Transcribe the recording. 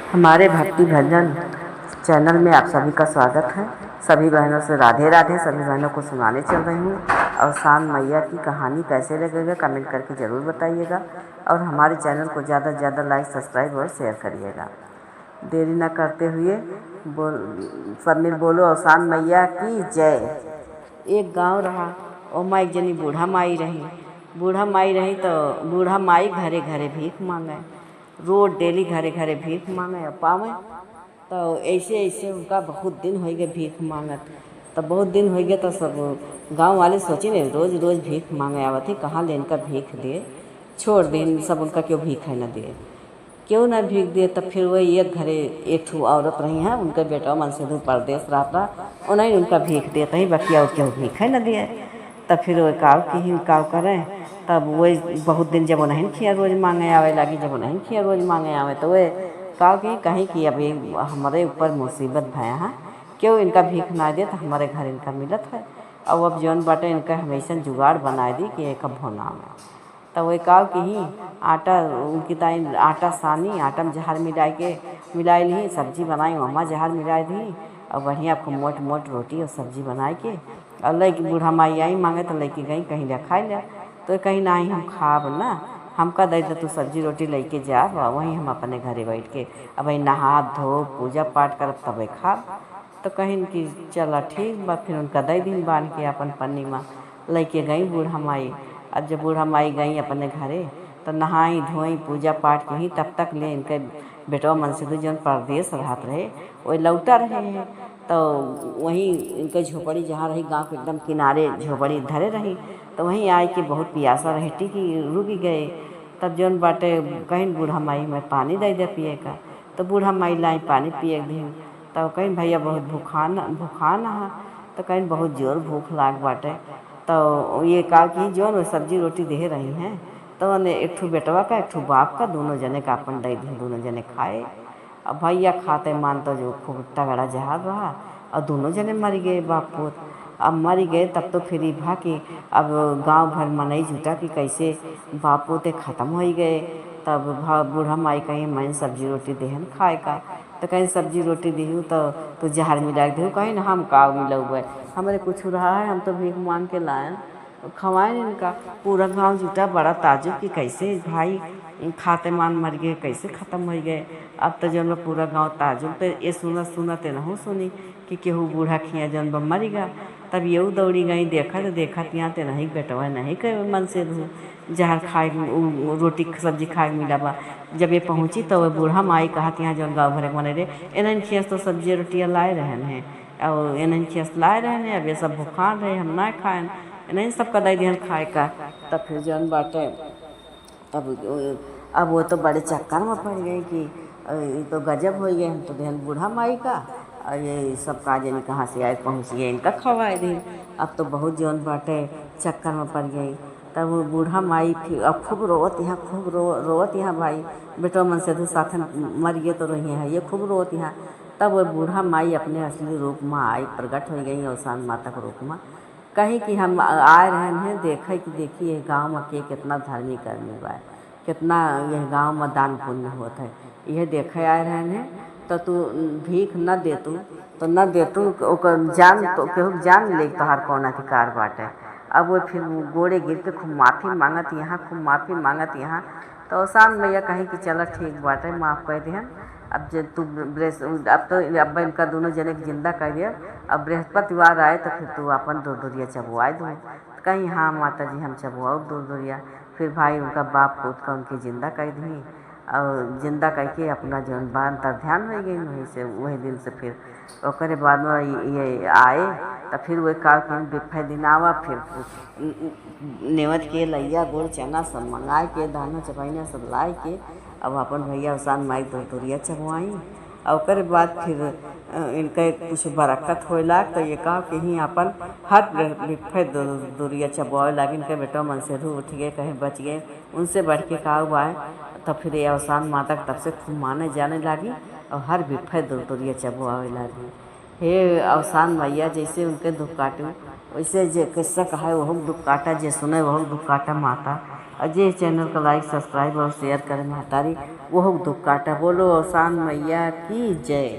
हमारे भक्ति भजन चैनल में आप सभी का स्वागत है। सभी बहनों से राधे राधे। सभी बहनों को सुनाने चल रही हूँ और शान मैया की कहानी कैसे लगेगा कमेंट करके ज़रूर बताइएगा और हमारे चैनल को ज़्यादा से ज़्यादा लाइक सब्सक्राइब और शेयर करिएगा। देरी न करते हुए सब मिल बोलो और शान मैया की जय। एक गांव रहा और माँ एक जनी बूढ़ा माई रही तो बूढ़ा माई घरे घरे भीख मांगे, रोज डेली घरे घरे भीख मांगे और पावे। तो ऐसे ऐसे उनका बहुत दिन हो गए भीख मांगत। तो बहुत दिन हो गए तो सब गांव वाले सोचे नहीं रोज रोज भीख मांगे आवत ही कहाँ ले इनका भीख दे, छोड़ दे सब उनका क्यों भीख है न दे, क्यों ना भीख दे। तब फिर वही एक घरे एक ठू औरत रही हैं, उनके बेटा मन से दूर परदेश रहता उन्हें उनका भीख देता ही बकिया और क्यों भीख है न दिए। तब फिर वो काव करें। तब वही बहुत दिन जब उन्हें खिया रोज मांगे आवे लगी, जब उन्हें खिया रोज मांगे आवे तो वे काव की कहीं कि अभी हमारे ऊपर मुसीबत भया है, क्यों इनका भीख ना दे तो हमारे घर इनका मिलत है। और अब जौन बाटे इनका हमेशा जुगाड़ बना दी कि एक भोना में। तो वही काव कि ही आटा उनकी ताई आटा सानी आटा में जहर मिलाई ली, सब्जी बनाई मम्मा जहर मिलाई दी और बढ़िया आपको मोट मोट रोटी और सब्जी बनाए के और लड़की बूढ़ा माई आई मांगे तो लड़की गई कहीं ले खाई ले। तो कहीं ना ही हम खाब ना, हमका दे दे तू सब्जी रोटी लेके जा, वहीं हम अपने घरे बैठ के अब वही नहा धो पूजा पाठ करब तब खाब। तो कहीं कि चला ठीक बा। फिर उनका दे दिन बांध के अपन पन्नी में लेके गई बूढ़ा माई। अब जब बूढ़ा माई गई अपने घरे तो नहाई धोई पूजा पाठ की तब तक ले इनके बेटवा मनसिद्धू जौन परदेश रहत रहे वही लौटा रहे हैं। तो वहीं इनके झोपड़ी जहाँ रही गांव के एकदम किनारे झोपड़ी धरे रही, तो वहीं आए कि बहुत प्यासा रहे टिकी रुक गए। तब जौन बाटे कहीं बूढ़ा माई में पानी दे पिए का, तो बूढ़ा माई लाई पानी पिए दी। तो कहीं भैया बहुत भूखान है, तो कहीं बहुत जोर भूख लाग बाटे। तो ये कहा कि जो न सब्जी रोटी दे रही हैं तो उन्हें एक ठू बेटवा का एक ठू बाप का दोनों जने का अपन दे दी, दोनों जने खाए। अब भैया खाते मान तो जो खूब तगड़ा जहाज रहा और दोनों जने मर गए बाप पुत। अब मर गए तब तो फिर भा कि अब गांव भर मनई जुटा कि कैसे बाप पोते ख़त्म हो गए। तब बूढ़ा माई कहीं मैं सब्जी रोटी देहन खाए का, तो कहीं सब्जी रोटी दीहूँ तो जहर मिला दीहूँ, कहीं ना हम का मिला हुआ है हमारे कुछ रहा है, हम तो भीख मांग के लाए खवाएं इनका। पूरा गांव जुटा बड़ा ताजुब कि कैसे भाई खाते मान मर गए, कैसे ख़त्म हो गए। अब तो जौन पूरा गांव ताजुब तो ये सुनत नहूँ सुनी कि केहू बूढ़ा खिया जौन बा मर गया। तब यू दौड़ी गई देखत यहाँ ते नहीं बेटवा नहीं कर मन से धू जहर खाए रोटी सब्जी खाए मिला बा। जब ये पहुँची तो वह बूढ़ा माई कहत यहाँ जौन गाँव भर बने रे एनन खियस तो सब्जी रोटियाँ लाए रहन हैं और एनन खियस लाए रहन हैं, अब ये सब भूखान रहे हम ना खाएं नहीं सबका दे दिहन खाए का। तब फिर जौन बाटे अब वो तो बड़े चक्कर में पड़ गए कि ये तो गजब हो गए, हम तो देहन बूढ़ा माई का और ये सब काजे नहीं कहाँ से आए पहुँच गए इनका खवाए दिन। अब तो बहुत जौन बाटे चक्कर में पड़ गई। तब वो बूढ़ा माई फिर अब खूब रोवत यहाँ भाई बेटो मन से साथ मर गए तो रही है ये खूब रोवत यहाँ। तब वो बूढ़ा माई अपने असली रूप में आई प्रकट हो गई औसान माता के रूप में, कहीं कि हम आए रहे हैं देखे कि देखिए गाँव में के कितना धार्मिक आदमी बा, कितना यह गांव में दान पुण्य होता है, यह देखे आए रहे हैं। तो तू भीख न देतू ओकर जान तो केहू जान ले तोहार कौन अधिकार बाटे। अब वो फिर गोड़े गिर के खूब माफ़ी मांगत यहाँ। तो शान मैया कहीं कि चल ठीक बाटे माफ़ कर दिहन। अब जब तू अब इनका दोनों जने के जिंदा कर दिया। अब बृहस्पतिवार आए तो फिर तू अपन दूर दूरिया चबुआए दो। कहीं हाँ माता जी हम चबुआओ दूर दूरिया। फिर भाई उनका बाप पूत का उनकी जिंदा कर दी और जिंदा करके अपना जौन बान तर ध्यान हो गई। वही दिन से फिर ओकरे बाद में ये आए तो फिर वही काल के बिफे दिन आवा फिर नेवत के लैया गुड़ चना सब मंगाए के दाना चपाइना सब लाए के अब अपन भैया उसान माई दूरिया चबुआई। और ओकरे बाद फिर इनका कुछ बरकत होला तो ये कहा कि ही अपन हर बिफे दूरिया चबुआए लागे। इनके बेटा मन से उठ गए कहीं बच गए, उनसे बढ़ के का हुआ है। तब फिर ये अवसान माता तब से खूब माने जाने लगी और हर बिफे दूरिया चबुआए लगी। हे अवसान मैया जैसे उनके दुख काटू वैसे जे किस्सा कहा वह दुख काटा, जे सुने वह दुख काटा माता। अजय चैनल को लाइक सब्सक्राइब और शेयर करें महतारी वो दुख काटा। बोलो शान मैया की जय।